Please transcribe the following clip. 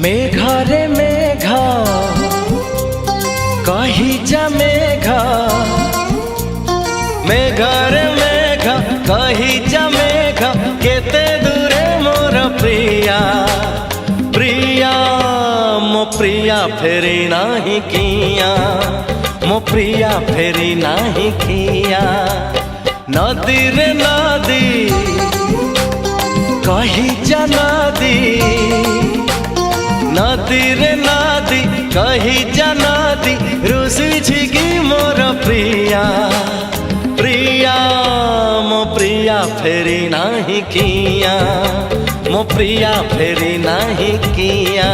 मेघरे मेघ कही जा मेघ, मेघरे मेघ कही जा मेघ, केते दूरे मोर प्रिया प्रिया मो प्रिया फेरी नाही किया, मो प्रिया फेरी नाही किया। नदी रे नदी कही जा नदी, नदी रे नदी कही जा नदी, रुसी की मोर प्रिया प्रिया मो प्रिया फेरी नाही किया, मो प्रिया फेरी नाही किया।